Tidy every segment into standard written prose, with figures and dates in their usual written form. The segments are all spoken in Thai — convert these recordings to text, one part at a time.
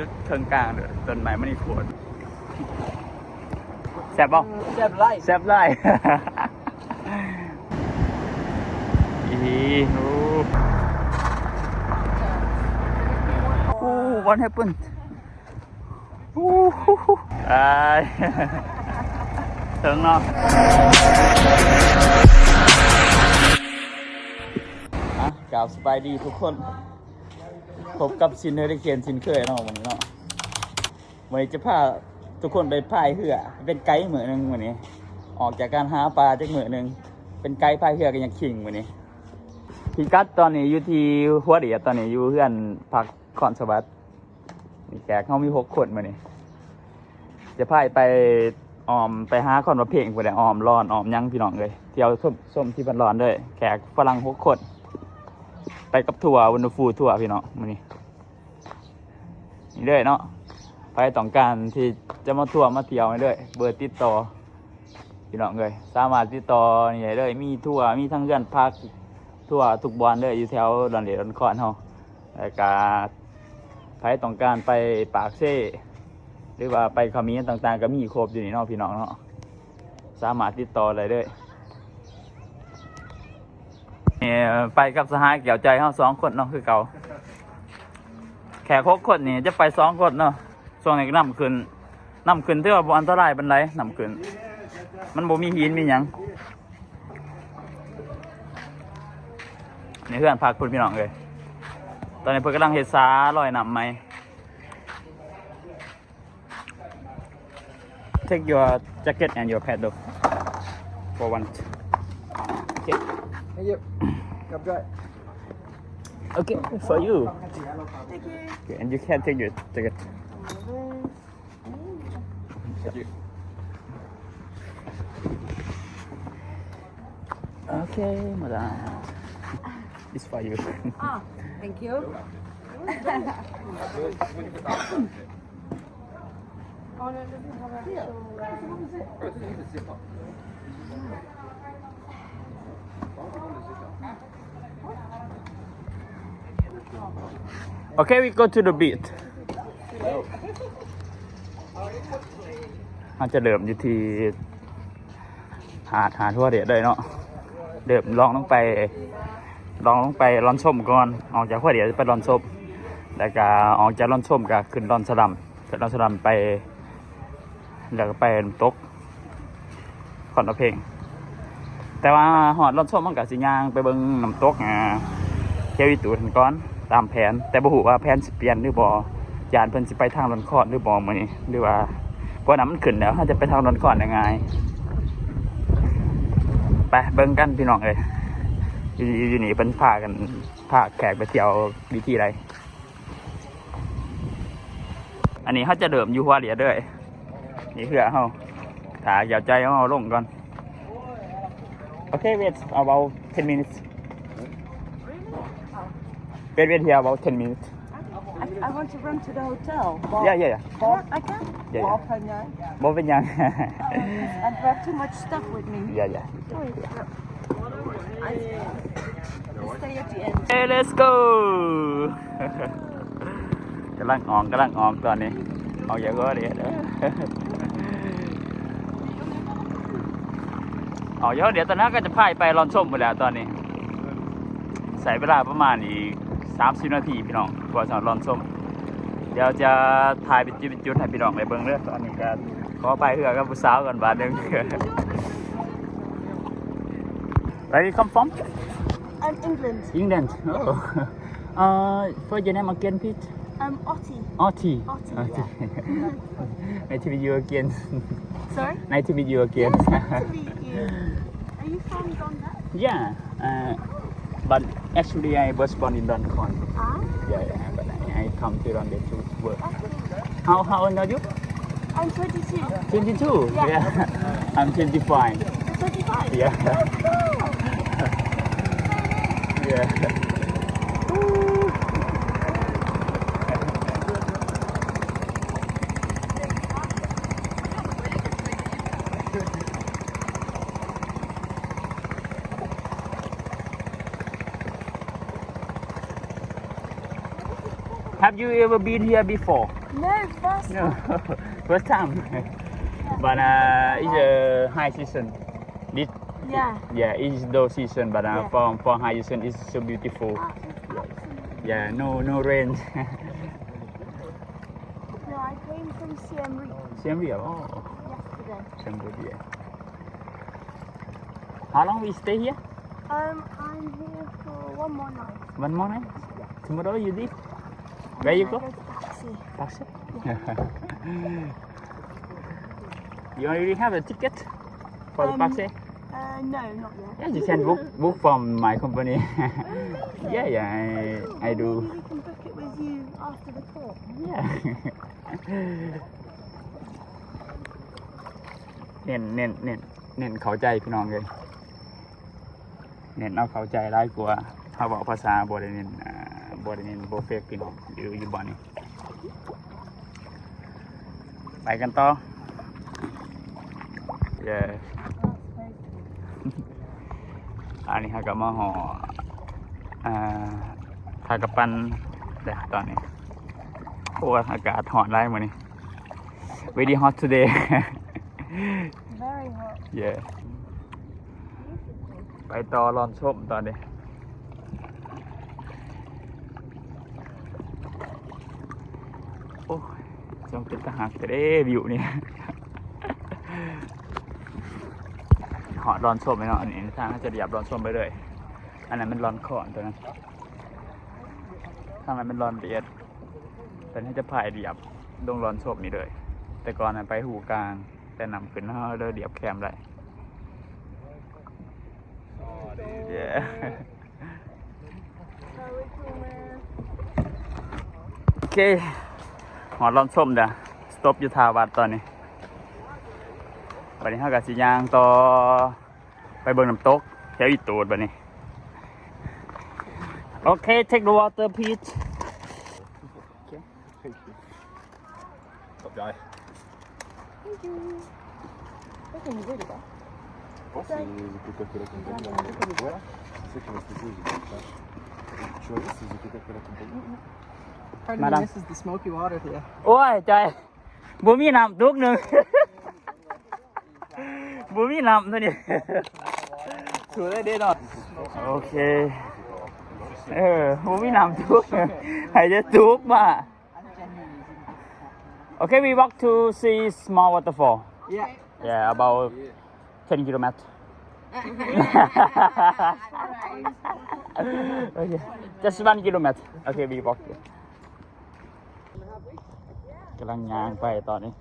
จุดเทิงกลางเด้อต้นไม้มันนี่โคตรแซ่บบ่แซ่บไล่แซ่บไล่โอ้ what happened โอ้ถึงเนาะกล่าวสบายดีทุกคนพบกับซินเฮอริเคนซินเคยเนาะวันนี้เนาะวันนี้จะพาทุกคนไปพายเรือเป็นไกด์เหมือนนึงวันนี้ออกจากการหาปลาจากเหมือนนึงเป็นไกด์พายเรือกันอย่างขิงวันนี้พี่กัดตอนนี้อยู่ที่หัวเดียตอนนี้อยู่เพื่อนพักคอนสวัสดิ์แขกเขามี6 คนวันนี้จะพายไปไปหาคอนมาเพลงไปแต่ร้อนยังพี่น้องเลยเที่ยวส้มที่บันร้อนด้วยแขกฝรั่ง6 คนไปกับทัวร์วันฟูทัวร์พี่น้องมื้อนี้นี่เลยเนาะไปต้องการที่จะมาทัวร์มาเที่ยวนี่เลยเบอร์ติดต่อพี่น้องเลยสามารถติดต่อนี่เลยมีทัวร์มีทั้งเรือนพักทัวร์ทุกบอนเลยอยู่แถวดอนเดดอนคอนเฮาแล้วก็ใครต้องการไปปากเซ่หรือว่าไปขมิ้นต่างๆก็มีครบอยู่นี่เนาะพี่น้องเนาะสามารถติดต่อได้เลยไปกับสหายเกี่ยวใจเฮา2 คนเนาะคือเก่าแขก6 คนนี่จะไป2 คนเนาะช่วงนี้น้ำขึ้นที่ว่าบ่อันตรายปานใดน้ำขึ้นมันบ่มีหินมีหยังนี่เพื่อนพักพุ่นพี่น้องเลยตอนนี้เพิ่นกำลังเฮ็ดสาลอยน้ำใหม่ Take your jacket and your paddle for one. Okay. Hey, yep. Gặp rồi. Okay, for you. Thank you. Okay, and you can take your jacket. Thank you. Okay, madam. This for you. Ah, thank you. Okay, we go to the beach. อาจจะเดิมอยู่ที่หาทั่วเดียดเลยเนาะเดิมลองลงไปลอนส้มก่อนออกจากทั่วเดียดไปลอนส้มแล้วก็ออกจากลอนส้มก็ขึ้นลอนสะดำไปแล้วก็ไปตกขอนเพลงแต่ว่าหอดลอนส้มมันกับสิย่างไปเบิ่งน้ำตกเที่ยวอีตูนก่อนตามแผนแต่บ่ฮู้ว่าแผนสิเปลี่ยนหรือบ่ยานเพิ่นสิไปทางลอนคอนหรือบ่มื้อนี้หรือว่าเพราะน้ำมันขึ้นแล้วถ้าจะไปทางลอนคอนยังไงไปเบิ่งกันพี่น้องเอ้ยอยู่นี่เพิ่นพาแขกไปเที่ยววิธีใดอันนี้เขาจะเดิมอยู่หัวเดียด้วยนี่เพื่อเขาถ่ายใจเขาลงก่อนโอเค wait about 10 minutes wait here about 10 minutes I want to run to the hotel. yeah I can? Yeah. บ่เป็นยัง I brought too much stuff with me. yeah I stay at the end. hey let's go กำลังออกตอนนี้ออกอย่างก็เดี๋ยวออกเยอะเดี๋ยวตอนนั้นก็จะพายไปลอนส้มหมดแล้วตอนนี้ใส่เวลาประมาณอีก30 นาทีพี่น้องกว่าจะลอนส้มเดี๋ยวจะถ่ายเป็นจุดให้พี่น้องไปเบิ่งเรื่องตอนนี้ก็ขอไปเหือกับผู้สาวกันบาทนึง Where you come from? I'm England. England. Oh. For your name again, Pete? Ottie. Ottie. Ottie. Nice to meet you again. Sorry? Nice to meet you again. Yes, nice to meet you. Are you from Doncaster? Yeah. But actually, I was born in Doncon. Ah. Yeah. But I come to London to work. Okay. How old are you? I'm 22. 22. Yeah. I'm 25. 25? Yeah. Oh, cool. Yeah. Have you ever been here before? No, first No, first time. But it's a high season. This Yeah. yeah, it's low season, but Yeah. for high season it's so beautiful. Yeah, no rain. No, I came from Siem Reap Siem Reap. Oh, yesterday. Siem Reap. Yeah. How long we stay here? I'm here for one more night. One more night. Tomorrow you leave. Where you I go? go to Taxi. Taxi. You already have a ticket for the taxi? No, not yet. Yeah, you can book from my company. yeah, I do. Maybe we can book it with you after the call. Yeah. เน้นเข้าใจพี่น้องเลยเน้นเอาเข้าใจได้กว่าเขาบอกภาษาบ่ได้เน้นบ่เฟกพี่น้องอยู่บ่นี่ไปกันต่อ เย้ อันนี้เขาก็มาห่อทากระปันเดี๋ยวตอนนี้โอ้อากาศหอนไล่มานี่ very hot today Very hot. yeah ไปต่อรอนชมตอนนี้โอ้ยจงเป็นทหารแต่เด้วิวเนี่ยหอดรอนชมไหมเนาะอันนี้ทางจะเหยียบรอนชมไปเลยอันนั้นมันรอนขอนตัวนั้นทางนั้นเป็นรอนเดียดแต่นี่จะพายเหยียบลงรอนชมนี่เลยแต่ก่อนนั้นไปหูกลางแต่นำขึ้นเขาเลยเหยียบแคมได้Yeah. โอเคหอดลอนส้มเด้อสต็อปอยู่ทาวัดตอนนี้วันนี้เฮากับสิย่างต่อไปเบิ่งน้ำตกแถวอีตูดบัดนี้โอเค take the water please Top guy. Thank you. That's in good, though. Oh, c'est des Coca-Cola Company. Voilà. C'est ça qui m'a spécialisé, j'ai dit ça. Tu vois, c'est des Coca-Cola Company. Pardon Madam. me, this is the smoky water here. โอ้ยใจบ่มีน้ำตุกหนึ่ง บ่มีน้ำตัวนี้ สูได้เด้เนาะโอเคบ่มีน้ำตุกให้จะตุกมา Okay, we walk to see small waterfall. Yeah. Yeah, about 10 kilometers. Okay, just 1 kilometer. Okay, we walk. กำลังย่างไปตอนนี้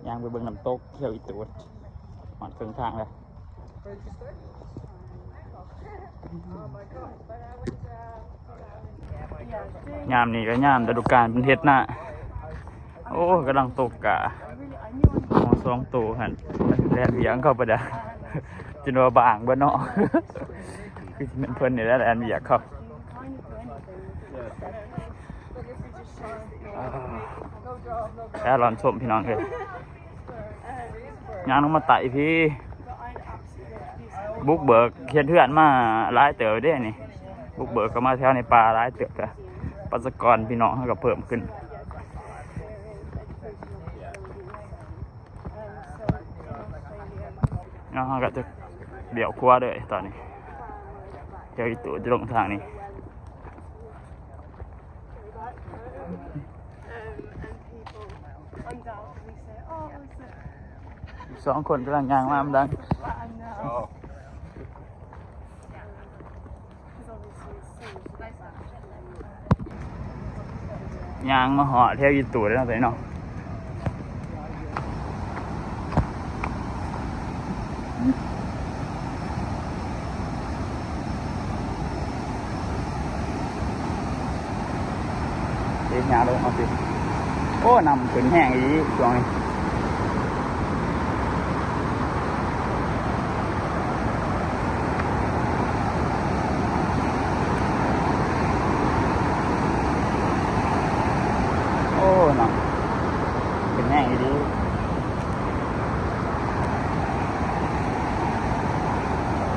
ย่างไปเบิ่งน้ำตกเที่ยวอีตูดหอดครึ่งทางเลยยามนี้ก็ยามฤดูกาลเป็นเฮ็ดหน้าโอ้กำลังตกกะมองสองตัวหันแลนเบียงเข้าไปเด้อจนว่าบางบ่เนาะ คือสิเป็นเพิ่นนี่แหละแลนเบียงเข้าแค่ร้อนชมพี่น้องเลยย่างลงมาไต่พี่บุกเบิกเขียนเถื่อนมาหลายเต๋อเด้นี่บุกเบิกก็มาแถวในป่าหลายเต๋อแต่ประชากรพี่น้องเขาก็เพิ่มขึ้นแล้วเขาก็จะเดี่ยวครัวเลยตอนนี้เดี๋ยวอีตัวจะลงทางนี้ Undoubtedly say, oh, it's a สองคนกำลังย่างมามันดัง I know. Oh. Because obviously it's so ย่างมาห่อเที่ยวอีตูได้เนาะตัวนี้เนาะเดี๋ยวยางลงเอาสิโอ้นำขึ้นแห้งอีกช่วงนี้โอ้นำขึ้นแห้งอีดี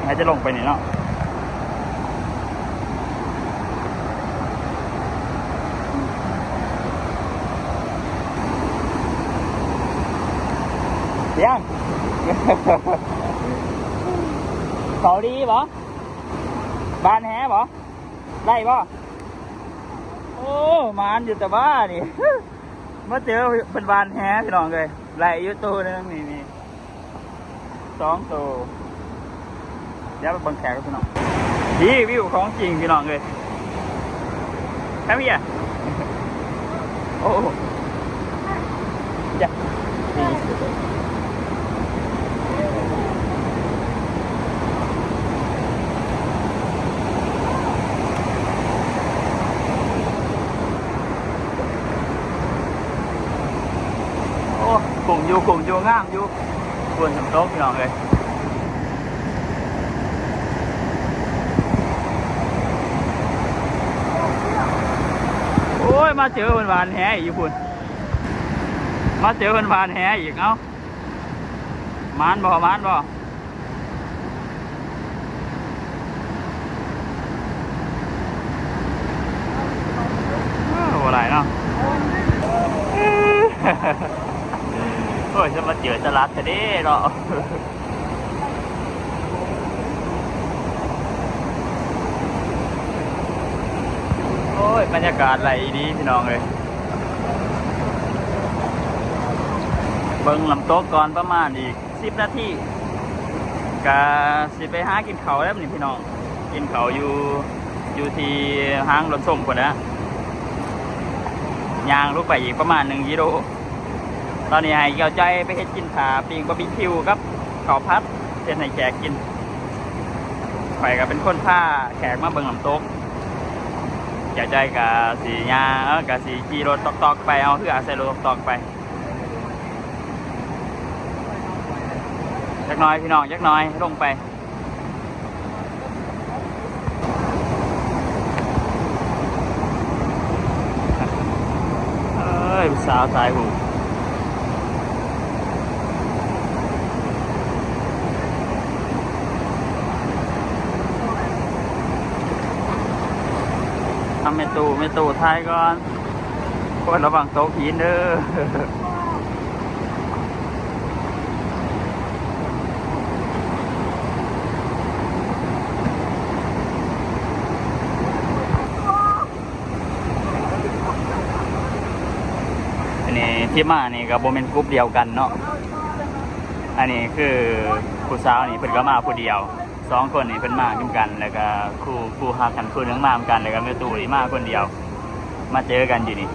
งั้นจะลงไปนี่เนาะ ยัง เขาดีบ่บานแฮบ่ได้บ่โอ้มานอยู่แต่บ้านี่ มาเจอเป็นบานแฮพี่น้องเลยไล่อยู่ตัวนึงนี่2 ตัวเดี๋ยวไปเบิ่งแขกกันพี่น้องดีวิวของจริงพี่น้องเลยแค่นี้อ่ะโอ้จ้ะโอ้กลุ่มอยู่งามอยู่บนน้ำตกพี่น้องเลยโอ้ยมาเจอวันวานแฮอีกพุ่นมาเจอวันวานแฮอีกเอ้ามานบ่อะไรเนาะ โอ้ยจะมาเจอตลาดทะเลเนาะโอ้ยบรรยากาศไหลดีพี่น้องเลยเบิ่งลำโต๊ะก่อนประมาณอีก10 นาทีกะสิไปหากินข้าวแล้วนี่พี่น้องกินข้าวอยู่ที่ห้างรถส่งคนนะย่างลูกไปอีกประมาณ1 กิโลตอนนี้ให้เกี่ยวใจไปเฮ็ดกินขาปิ้งบาร์บีคิวครับข้าวผัดเป็นให้แขกกินข่อยก็เป็นคนพาแขกมาเบิ่งลำโต๊ะเกี่ยวใจกับสีย่างกับสีขี่รถตอกไปเอาเพื่อใส่รถตอกไปยักน้อยพี่น้องยักน้อยลงไปเอ้ยสาวสายหูทำไม่ตู้ท้ายก่อนคนระวังโต๊ะผีเด้อที่มานี่กับโบเมนกรุ๊ปเดียวกันเนาะอันนี้คือผู้สาวนี่เพิ่นก็มาผู้เดียว2 คนนี่เพิ่นมาเหมือนกันแล้วก็คู่ฮักกันคู่นึงมาเหมือนกันแล้วก็แม่ตู่นี่มาคนเดียวมาเจอกันอยู่นี่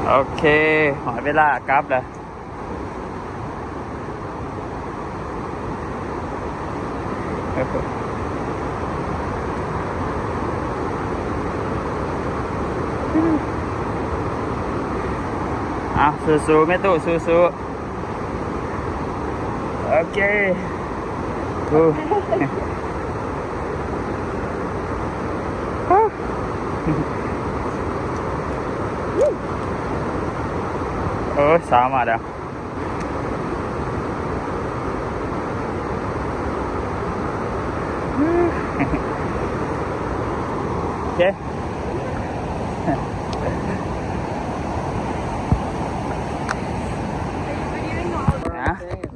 โอเคหอยเวลากลับแล้วสู้ๆแม่ตู้สู้ๆโอเคโอ้สามารถแล้วโอเค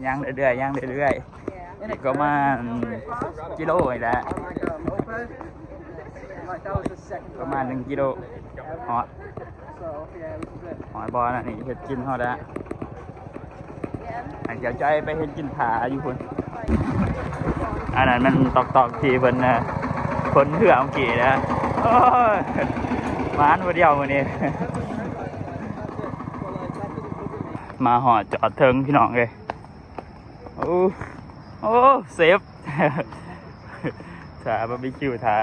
ย่างเรื่อยๆนี่ก็มากิโลอีกแล้วประมาณ1 กิโลหอยบอลน่ะนี่เห็ดกินเขาแล้วเดี๋ยวใจไปเห็ดกินผาอยู่คนอันนั้นมันตอกทีเพิ่นนะคนเถื่อมกี่นะโอ้ยมาอันเดียววันนี้มาหอดจอดเทิงพี่น้องเลยโอ้เซฟถาบาร์บีคิวถา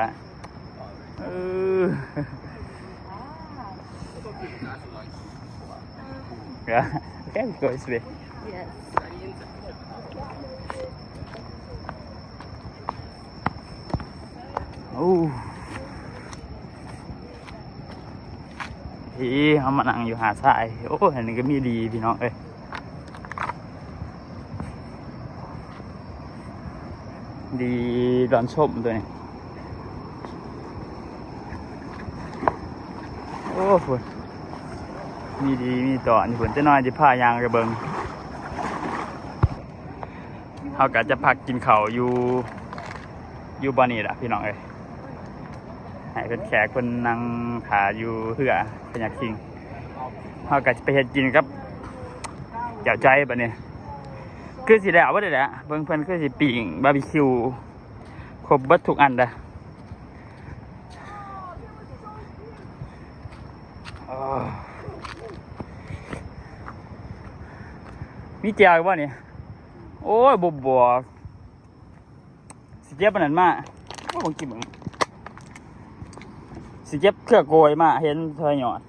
Okay, go this way. Yes. โอ้พี่เขามานั่งอยู่หาดทรายโอ้อันนี้ก็มีดีพี่น้องเอ้ยดีดอนชมตัวนี้ อ้ฝุ่นมีดีมีต่อนี่ฝุ่นจะน้อยจะพายางกระเบิงเขาก็จะพักกินข้าวอยู่บ้านนี่แหละพี่น้องเอ้ยให้เป็นแขกคนนั่งขาอยู่เพื่อเป็นอยากคิงเขาก็จะไปเฮ็ดกินกับเจ้าใจแบบนี้คือสิแล้วว่าได้แหละเบิ่งเพิ่นคือสิปิ้งบาร์บีคิวครบเบิดทุกอันเด้อมีแจวบ่เนี่ยโอ้ยบัวสิเจ็บปานนั้นมาโอ้บ่กินมึงสิเจ็บเครือโกยมาเห็นทอยหยอด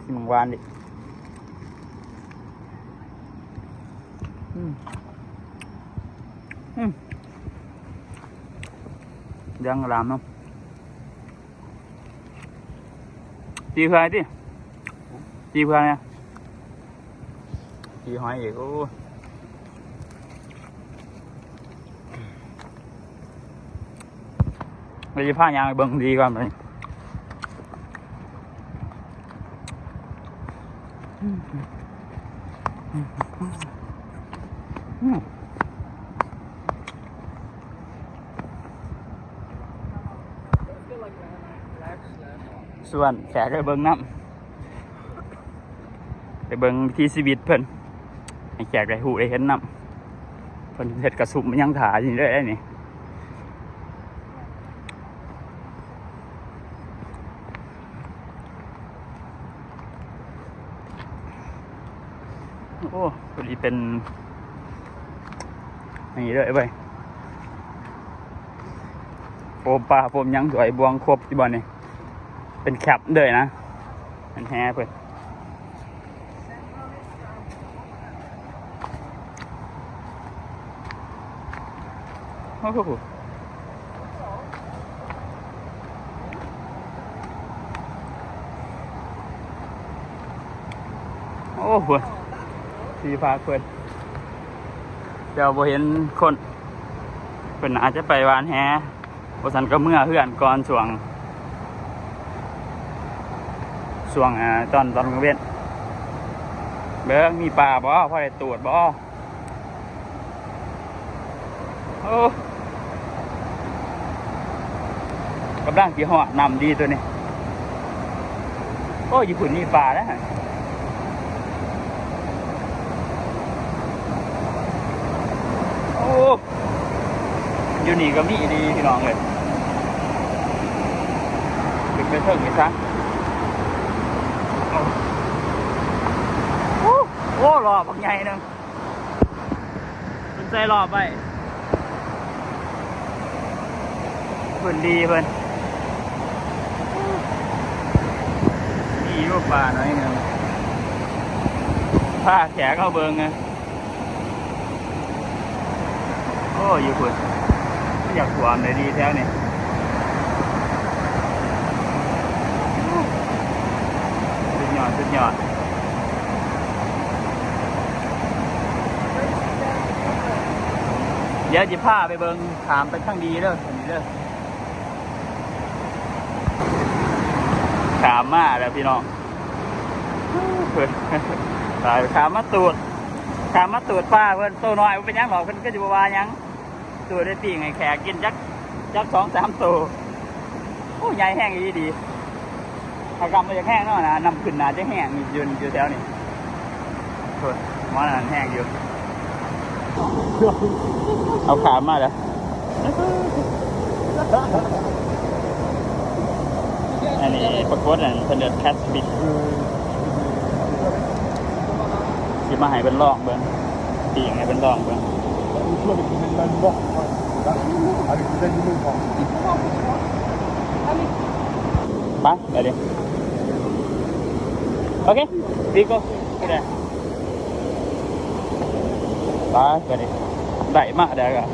กินมึงหวานดิเรื่องรามเนาะตีเพื่อนดิตีเพื่อนเนี่ยตีหอยอีกโอ้เราจะพายางไปเบิ่งดีก่อนเลยส่วนแขกไปเบิ่งน้ำไปเบิ่งที่ชีวิตเพิ่นให้แขกได้หูได้เห็นน้ำเพิ่นเฮ็ดกระสุมมันยังถ่ายอยู่ได้นี่โอ้พอดีเป็นนี่เลยเว้ยโฟมปลาโฟมยังสวยบวงครบที่บ่อนี่เป็นแคปเลยนะมันแฮ่เพื่อนโอ้โหโอ้โหสีฟ้าเพื่อนเดี๋ยวบ่เห็นคนเพื่อนอาจจะไปวานแฮ่บ่สันก็เมื่อเพื่อนก่อนช่วงตอนกลางเว้นเบิ้งมีปลาบ่พอได้ตรวจบ่โอ้กำลังกี่ห่อนำดีตัวนี้โอ้ญี่ปุ่นมีปลาแล้วโอ้อยู่นี่ก็มีดีพี่น้องเลยเป็นไปเถิงอีกครั้งโอ้รอบางใหญ่นึงมันใจรอบไปเพิ่นดีเพิ่นนี่รูปปลาหน่อยนึงผ้าแขกเข้าเบิงไงโอ้อยู่เพิ่นอยากความเลยดีแท้เนี่ยสุดยอดสุดยอดเดี๋ยวจะพาไปเบิ่งถามไปข้างดีเด้อนี่เด้อขามมาแล้วพี่น้องเพิ่นตายขามมาตูดป้าเพิ่นโตน้อยเป็นยังหรอกเพิ่นก็จะบ่ว่ายังตัวได้ปีงไงแขกกินจัก 2-3 ตัวโอ้ใหญ่แห้งดีดีอากาศมันจะแห้งเนาะนะนำขึ้นนาจะแห้งอยู่แถวนี้เพิ่นมันนั่นแห้งอยู่เอาขามาแล้วอันนี้ปรากฏอันเป็นเดือดแคสบิดที่มาให้เป็นลองเบิ้งปีงให้เป็นลองเบิ้ง Avec des animaux grands. ไปเดี๋ยวโอเควีโก้ก็ได้ไปเดี๋ยวได้มาเดี๋ยวก็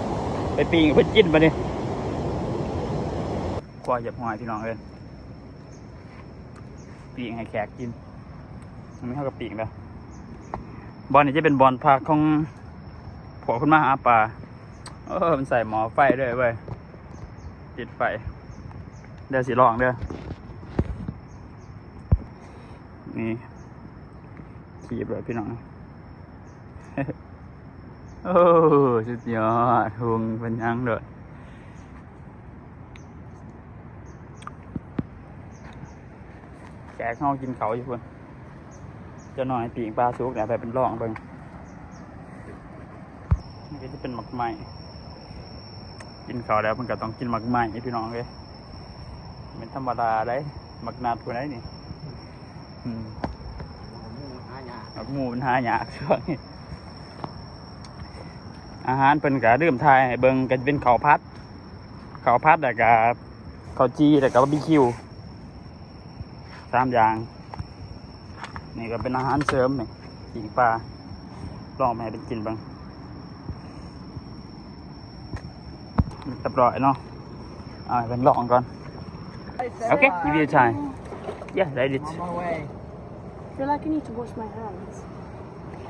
ไปปีงเพื่อกินมาดิกว่าจะหอยพี่น้องเลยปีงให้แขกกินมันไม่เท่ากับปีงแล้วบอลนี่จะเป็นบอลพักของผัวคุณมาหาปลามันใส่หมอไฟด้วยเว้ย ติดไฟเดี๋ยวสิลองเด้อนี่ขีบเลยพี่น้อง โอ้สุดยอดหุงเป็นยังเลยแกะเข้ากินเขาอยู่เพื่อนจะหน่อยปีกปลาสุกเนี่ยไปเป็นร่องเบิ่งนี่ก็จะเป็นหมักไหม้กินเขาแล้วมันก็ต้องกินหมักไหม้พี่น้องเลยเป็นธรรมดาได้หมักนาดคนไหนนี่หมักหมูมันหายากช่วงนี้อาหารเป็นกะเริ่มทายให้เบิ่งก็จะเป็นข้าวผัดแต่กะข้าวจีแต่กะบาร์บีคิว3 อย่างนี่ก็เป็นอาหารเสริมนี่ปีกปลาลองมาให้เป็นกินบ้างเรียบร้อยเนาะเอาให้เป็นลองก่อนโอเคgive you a try yeah I did On my way. I feel like I need to wash my hands.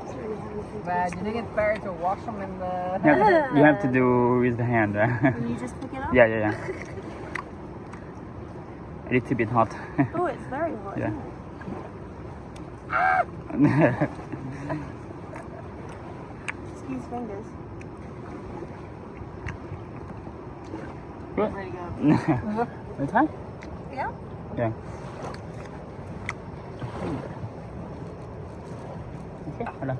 It's really handy. But you think it's better to wash them in the... you have to do with the hand Can you just pick it up? yeah a little bit hot Oh, it's very hot. Yeah. Isn't it? Excuse fingers. Good. There you go. It's fine? Yeah? Yeah. Okay, hold on.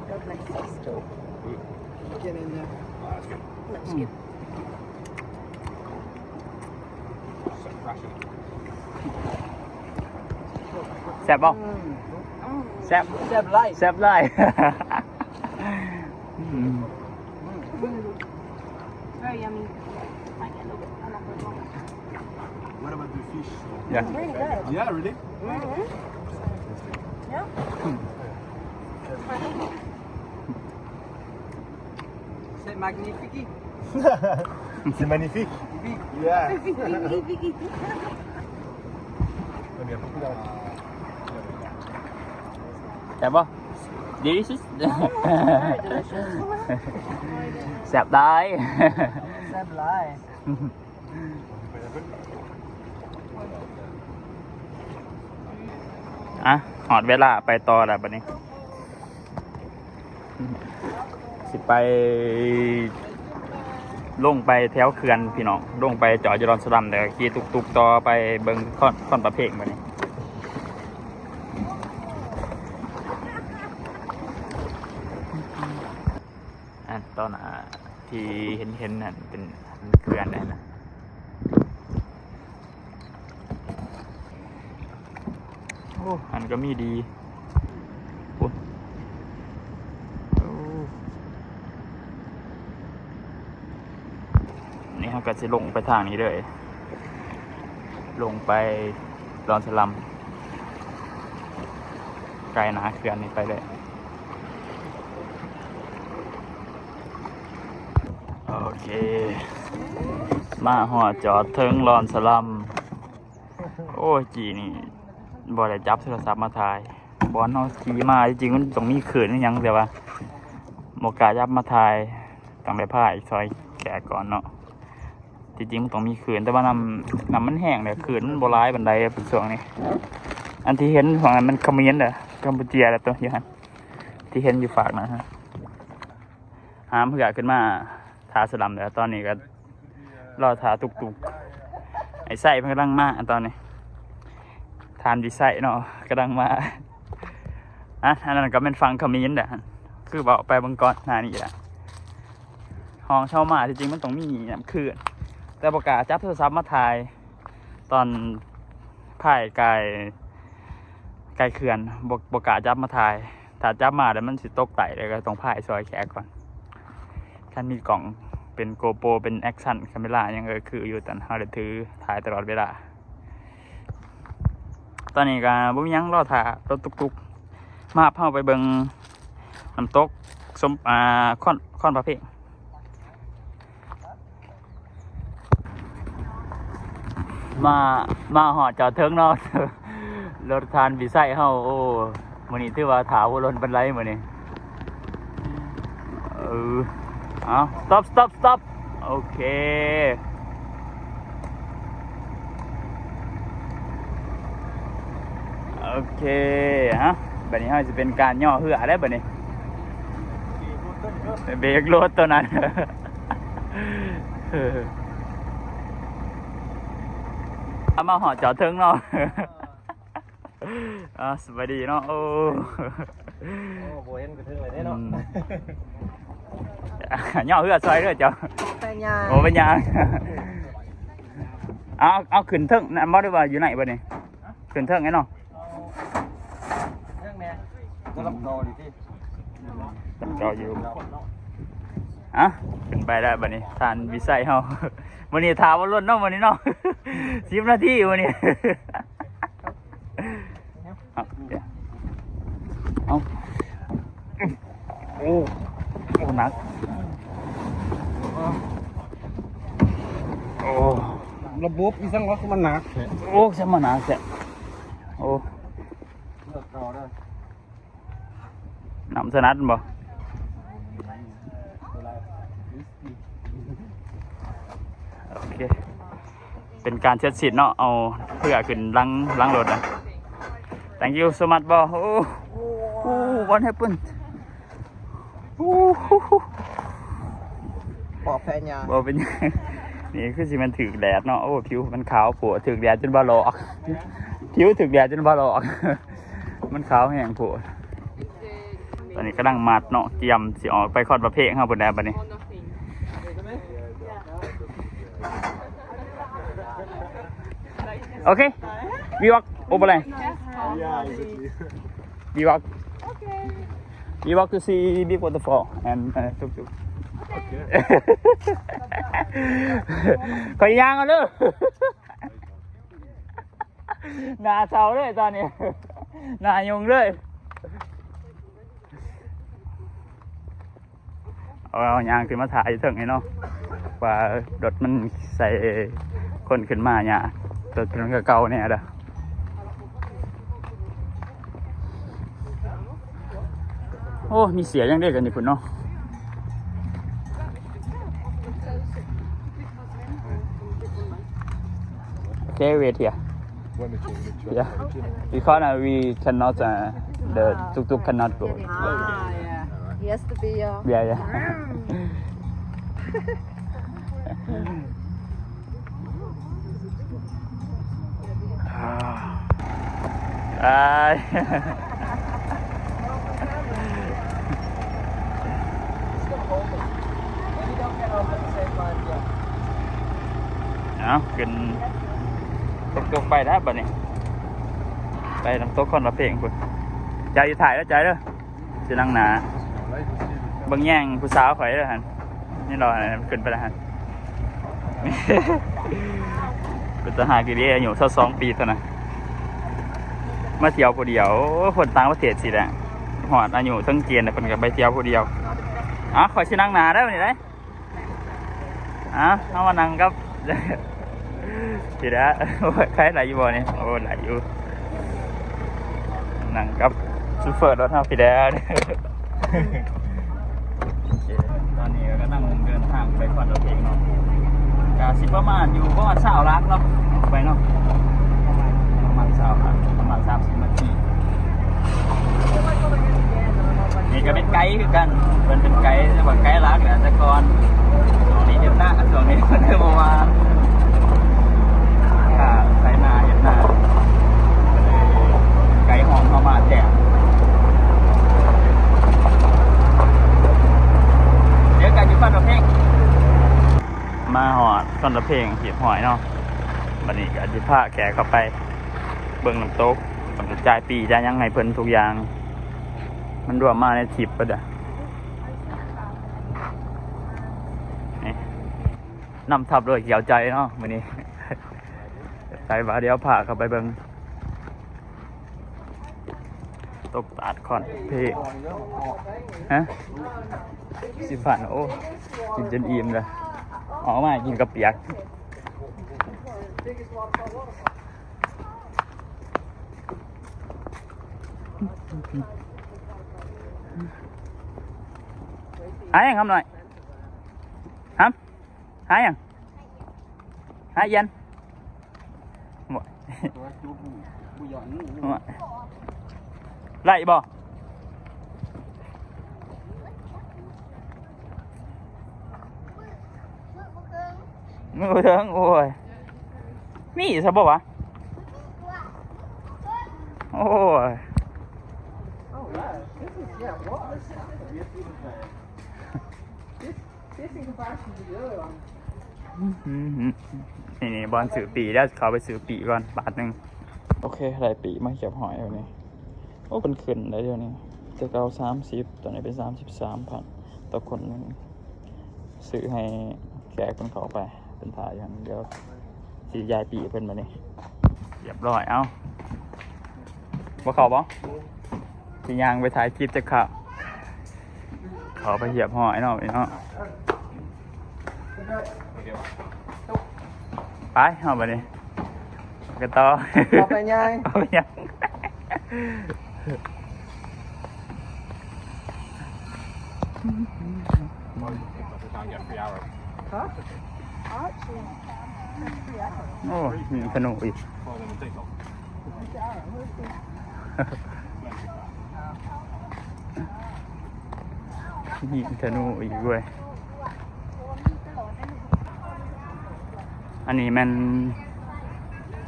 God bless you. Get in there. Let's skip. แซ่บบ่แซ่บ Seb light. แซ่บไล่ Very yummy. Might get a little bit. I'm not going to What about the fish? yeah Really good. Yeah, really? Mm-hmm. Yeah. C'est magnifique. C'est magnifique. Yeah. On a beaucoup d'argent. แซ่บบ่ delicious Very delicious. แซ่บได้ Seb light. อ่ะหอดเวลาไปต่อแล้วบัดนี้สิไปลงไปแถวเขื่อนพี่น้องลงไปจอดจรอนสลัมเดี๋ยวขี่ตุกๆต่อไปเบิ่งค่อนประเพงบัดนี้อันตอนที่เห็นนั่นเป็นเขื่อนนั่นนะโอ้อันก็มีดีโอ้โอ้นี่เขาก็จะลงไปทางนี้เลยลงไปดอนสลัมไกลหนาเขื่อนนี้ไปเลยโอเคมาหอดจอดเทิงรอนสลัมโอ้ยจีนี่บอได้จับโทรศัพท์มาถ่ายบอลเอาขี่มาจริงๆมันต้องมีเขื่อนนี่ยังแต่ว่าโมกาจับมาถ่ายต้องได้ผ้าอีกซอยแกะก่อนเนาะจริงๆมันต้องมีเขื่อนแต่ว่าน้ำมันแห้งเลยเขื่อนมันโบราณบันไดเป็นส่วนนี้อันที่เห็นฝั่งนั้นมันเขมรเหรอกัมพูชีอะไรตัวอย่างนั้นที่เห็นอยู่ฝากนะฮะหามเผื่อขึ้นมาทาสลัมเดี๋ยวตอนนี้ก็รอทาตุกๆไอ้ไส้มันกำลังมาตอนนี้ทานดีไส้เนาะกำลังมาอันนั้นก็เป็นฟังคอมเมนต์แหละคือบอกไปบางก่อนหน้านี้แหละห้องเช่ามาจริงๆมันต้องมีน้ำคืนแต่ประกาศจับโทรศัพท์มาถ่ายตอนพ่ายกายเขื่อนประกาศจับมาถ่ายถ้าจับมาแล้วมันสิตกไต่เลยก็ต้องพ่ายซอยแขกก่อนท่านมีกล่องเป็นโกโปรเป็นแอคชั่นคาเมล่ายังคืออยู่แต่เราได้ถือถ่ายตลอดเวลาตอนนี้ก็บุ้มยังรอถ่ารถตุกๆมาเข้าไปเบิงน้ำตกสมค่อนประเภทมาหอดจอดเทิงเนาะ รถทานบีไซเฮาโอ้มื้อนี้ถือว่าถาวรบันไดมื้อนี้ เอา stop stop stop โอเคโอเคฮะบัดนี้เราจะเป็นการย่อเหือได้บัดนี้เบรกรถตัวนั้น เอามาหอจอดถึงเนาะ สวัสดีเนาะโอ้ โบเห็นกระทึกเลยเนาะ ย่อเหือซอยเด้อเจ้า Tay nhà. โอ้เป็นยัง เอาขึ้นเทิงนั่นบ่ได้ว่าอยู่ไหนบ่นี่ขึ้นเทิงไงเนาะ Nước nè. ก็ลำคอดิที่ จออยู่ขึ้นไปได้บัดนี้ทานวิสัยเฮา วันนี้ถามว่าล้นเนาะวันนี้เนาะ 10 นาทีวันนี้ เอาโอ้หนักโอ้ ระบบอีสังว่ามันหนัก โอ้จะมาหนักแท้โอ้ เลือกคอได้ น้ำสนัดบ่โอเคเป็นการเช็ดสิทธิ์เนาะเอาเพื่อขึ้นล้างรถนะ thank you so much บ่โอ้ what happened โอ้ Bỏ phe nhà. บ่เป็นหยังนี่คือสิมันถึกแดดเนาะโอ้ผิวมันขาวโผล่ถึกแดดจนบ่หลอก ผิวถึกแดดจนบ่หลอก มันขาวแห้งโผล่ตอนนี้กำลังมัดเนาะเตรียมสิออกไปคอดประเภทเฮาพุ่นแดบัดนี้โอเค we walk over there we walk we walk to see big waterfall and tuk tuk ขอยยางเอาเด้อ หน้าเศร้าเลยตอนนี้ หน้ายุงเลยเอายางขึ้นมาถ่ายถึงให้เนาะว่ารถมันใส่คนขึ้นมาเนี่ยรถมันก็เก่าเนี่ยเด้อโอ้มีเสียยังได้กันอยู่คุณเนาะOkay, wait here. Yeah, because we cannot, the tuk-tuk cannot go. Ah, yeah. He has to be Yeah, yeah. Maybe don't get off at the same time, yeah. เอาขึ้นตกไปได้บ่เนี่ยไปน้ำตกคนละเพลงคุณใจอยู่ถ่ายแล้วใจเด้อสินั่งหนาเบิ่งแย่งผู้สาวข่อยเด้อหันนี่รอขึ้นไปแล้วหัน เป็นทหารกี่ดีอายุ22 ปีเท่านั้นมาเที่ยวผู้เดียวคนต่างประเทศสิแหละหอดอายุทั้งเกียนเพิ่นก็ไปเที่ยวผู้เดียวข่อยสินั่งหนาได้บ่นี่ได้เอามานั่งกับ thì đã khá là vui nè ô lại vui nặng cấp super đó thôi thì đã ตอนนี้ก็นั่งเดินทางไปขวัญรถเองเนาะกะสิประมาณอยู่ประมาณ20 ล้านเนาะไปเนาะประมาณ20 ล้านประมาณ30 นาทีนี่ก็เป็นไกด์คือกันเป็นไกด์แต่ว่าไกด์รักแหละแต่ก่อนช่วงนี้เดือนหน้าช่วงนี้มันเริ่มมาใส่หน้าเห็นหน้าไก่หอมเข้ามาแจกเดี๋ยวกันอยู่ฟันระเพงมาหอดฟันระเพงเหียบหอยเนาะบันนี้ก็จะพาแขกเข้าไปเบิ่งน้ำตกกำลังจ่ายปีจ่ายยังไงเพิ่นทุกอย่างมันรวมมาในทิปปะเด้อนี่นำทับเลยเกี่ยวใจเนาะวันนี้ไปว่าเดี๋ยวพาเข้าไปเบิ่งตกตาดคอนเพฮะ10 โอ้กินจนอิ่มเลยออกมากินกระเปียกยังทำหน่อย หายังหายันหมด bu giòn ไล่บ่มือเถิงโอ้ยมีซะบ่วะโอ้ย Oh, yeah. This is, yeah, what? This is the fashion to the other one. นี่บอลซื้อปีแล้วเขาไปซื้อปีก่อนบาทหนึ่งโอเคได้ปีมาเก็บหอยวันนี้โอ้เป็นขึ้นได้เดี๋ยวนี้จะเอา30ตอนนี้เป็น33,000ต่อคนหนึงซื้อให้แขกคนเขาไปเป็นถ่ายอย่างเดียวสียายปีเพิ่นมานี่เรียบร้อยเอ้าบ่เขาบ่สิย่างไปถ่ายคลิปจะเขาไปเหยียบหอยเนาะพี่เนาะไปเอาไปดิกันต่อ เอาไปยัง เอาไปยังโอ้มีขนมอีกมีธนูอีกด้วยอันนี้มัน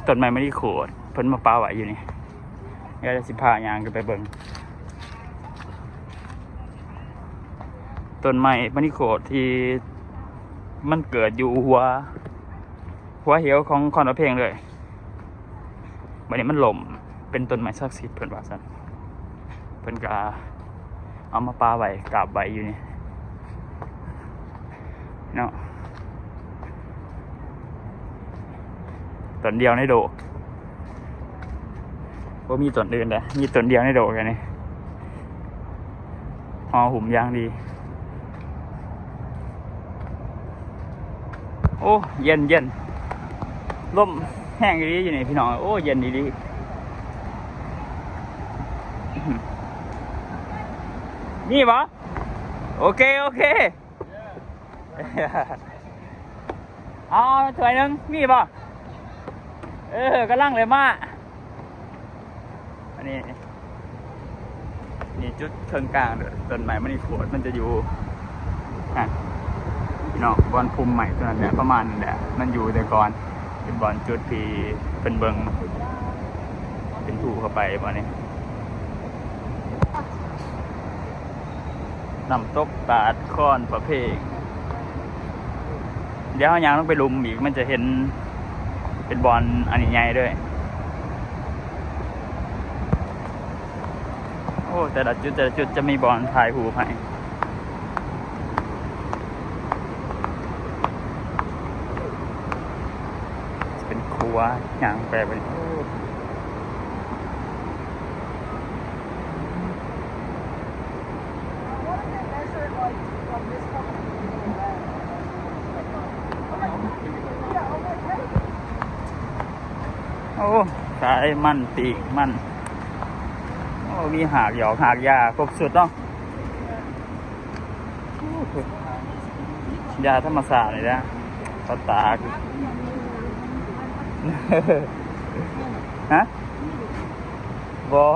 ต้นไม้ไม่ได้โขดเพิ่นมาปาไว้อยู่นี่เดี๋ยวจะสิพายางกันไปเบิ่งต้นไม้ไม่ได้โขดที่มันเกิดอยู่หัวเหวของคอนเพลงเลยบัดนี้มันหล่มเป็นต้นไม้ศักดิ์สิทธิ์เพิ่นว่าซั่นเพิ่นก็เอามาปาไว้กราบไว้อยู่นี่เนาะต้นเดียวในโดกว่ามีต้นอื่นแต่มีต้นเดียวในโดกกันนี่ห่อหุ่มยางดีโอ้เย็นลมแห้งดีอยู่นี่พี่น้องโอ้เย็นดีนี่ปะโอเคเอาถ้วยหนึงมีปะกำลังเลยมาอันนี้นี่จุดเชิงกลางเลยต้นไม้มันนี่ขวดมันจะอยู่พี่น้องบอลภูมิใหม่ตัวนั้นแหละประมาณนั้นแหละมันอยู่แต่ก่อนเป็นบอลจุดที่เป็นเบิงเป็นถูเข้าไปบอลนี้น้ำตกตาดค้อนประเพงเดี๋ยวยังต้องไปลุมอีกมันจะเห็นเป็นบอลอันใหญ่ด้วยโอ้แต่ละจุดจะมีบอลถ่ายหูให้เป็นครัวอย่างแปลไปโอ้ขายมันปีกมันโอ้มีหากหยอกหากยาครบสุดเนาะยาธรรมศาสตร์เลยนะตาฮะบอ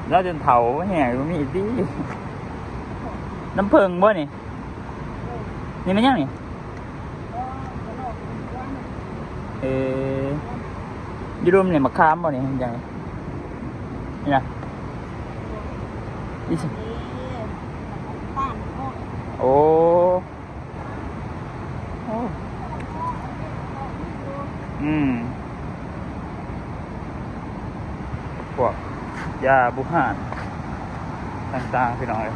แล้วจนเถาแห่ก็มีดีน้ำผึ้งบ่นี่มันยังนี่ยูรุมเนี่ยมะขามบ่เนี่ยยังไงนี่นะโอ้พวกยาบุหานต่างๆพี่น้องเลย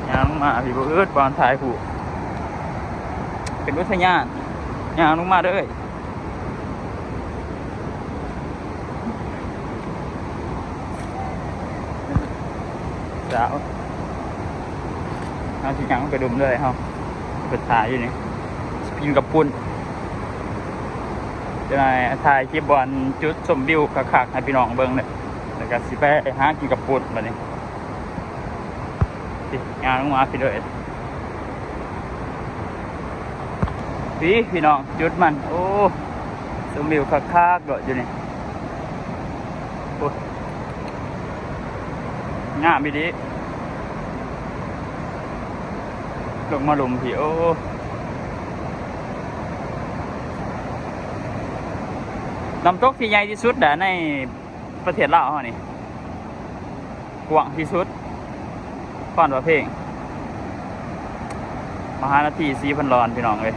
ยังมาพี่บุเอิดบอลถ่ายผูเป็นวิทยานยังลงมาเลยสาวเอาที่ยังไปดุมเลยเฮาไปถ่ายอยู่นี่กินกับปุ้นจะไหนถ่ายคลิปบอลจุดชมวิวคักๆให้พี่น้องเบิ่งเลย แล้วก็สิไปหากินกับปุดบัดนี้สิงานลงมาพี่เลยพี่น้องจุดมันโอ้สมวิวคักๆเกาะอยู่นี่โอ้งามพี่ดิลงมาลุมพี่โอ้น้ำตกที่ใหญ่ที่สุดในประเทศลาวนี่กว้างที่สุดก่อนว่าเพลงมหานาที4,000 ร้อนพี่น้องเลย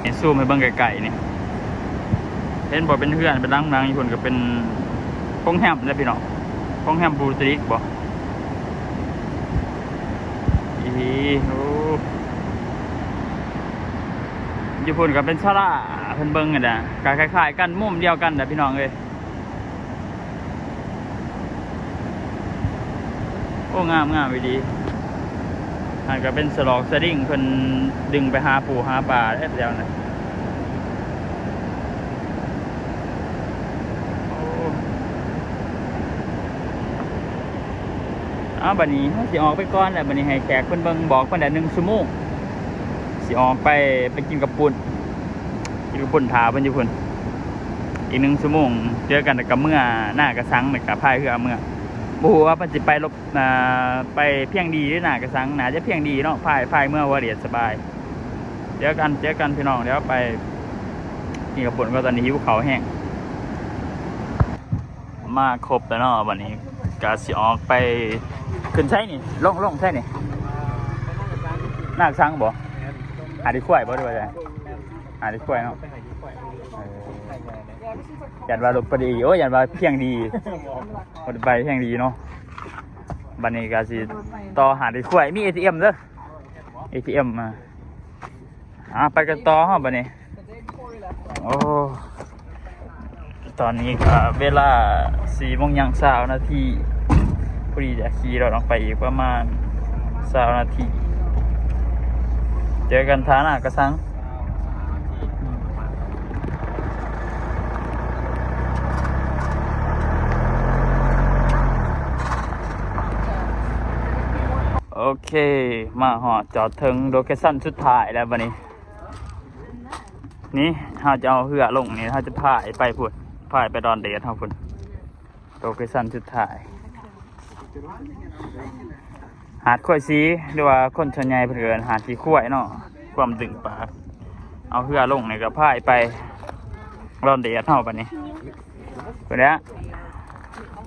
นี่ซูมให้เบิ่งไกลๆนี่เห็นบอกเป็นเพื่อนเป็นล้างๆญี่ปุ่นก็เป็นโรงแรมนะพี่น้องโรงแรมบูตริกบ่โอ้ญี่ปุ่นก็เป็นชาลาเพิ่นเบิ่งกันน่ะก็คล้ายๆกันมุมเดียวกันน่ะพี่น้องเอ้ยโอ้งามไปดีอันก็เป็นสลอกสดิ้งเพิ่นดึงไปหาปูหาปลาแล้วน่ะบัดนี้เฮาสิออกไปก่อนแหละบัดนี้ให้แขกเพิ่นเบิ่งบอกเพิ่นได้1 ชั่วโมงสิออกไปกินกับปุ่นถาเพิ่นอยู่พุ่นอีก1 ชั่วโมงเจอกันกับเมื่อหน้ากระสังแล้วก็พายเรือเมื่อบ่ฮู้ว่าเพิ่นสิไปไปเพียงดีหรือหน้ากระสังน่าจะเพียงดีเนาะพายเมื่อวาเรียดสบายเจอกันพี่น้องเดี๋ยวไปกินกับปุ่นก็ตอนนี้หิวข้าวแห้งมาครบแล้วเนาะบัดนี้ก็สิออกไปขึ้นใช่นี่ลงใช่นี่หน้ากระสังบ่หาดีข่วยบ่ด้วยจ้ะหาดีข่วยเนาะยันว่ารถพอดีโอ้ยันว่าเพียงดีรถไปเพียงดีเนาะบัดนี้ก็สิต่อหาดีข่วยมี ATM เด้อ ATM มาไปกันต่อฮะบัดนี้โอ้ตอนนี้ก็เวลา4:20 นาทีพอดีจะขี่รถออกไปอีกประมาณ20 นาทีเจอกันท่าหน้ากระสังโอเคมาหอจอดถึงโลเคชั่นสุดท้ายแล้วบัดนี้นี่เราจะเอาเรือลงนี่เราจะพายไปพุ่นพายไปดอนเดชเฮาพุ่นโลเคชั่นสุดท้ายหาดข้วยซีหรือว่าคนชนใหญ่เพิ่นเอิ้นหาดขี้ข้วยเนาะความดึงปากเอาเรือลงนี่ก็พายไปดอนเดชเฮาบัดนี้พุ่นแล้ว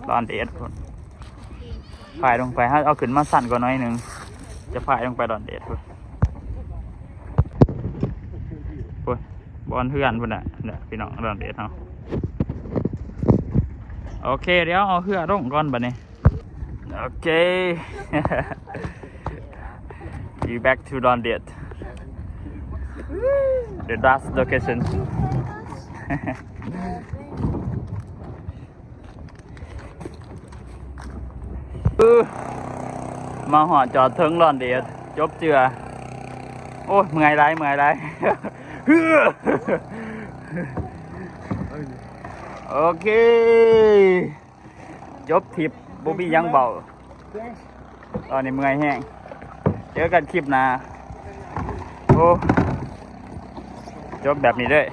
ดอนเดชพุ่นพายลงไปเอาขึ้นมาสั่นกว่าน้อยหนึงจะพายลงไปดอนเดชพุ่นบอลเพื่อนพุ่นน่ะเนี่ยพี่น้องดอนเดชเฮาโอเคเดี๋ยวเอาเรือลงก่อนบัดนี้โอเค you back to Don Diet the last location มาหอจอดถึงDon Dietจบเจือโอ้ยเมื่อยไรโอเคจบทริปบุบี้ยังเบาตอนนี้เมื่อยแห้งเจอกันคลิปหน้าโอ้จบแบบนี้ด้วย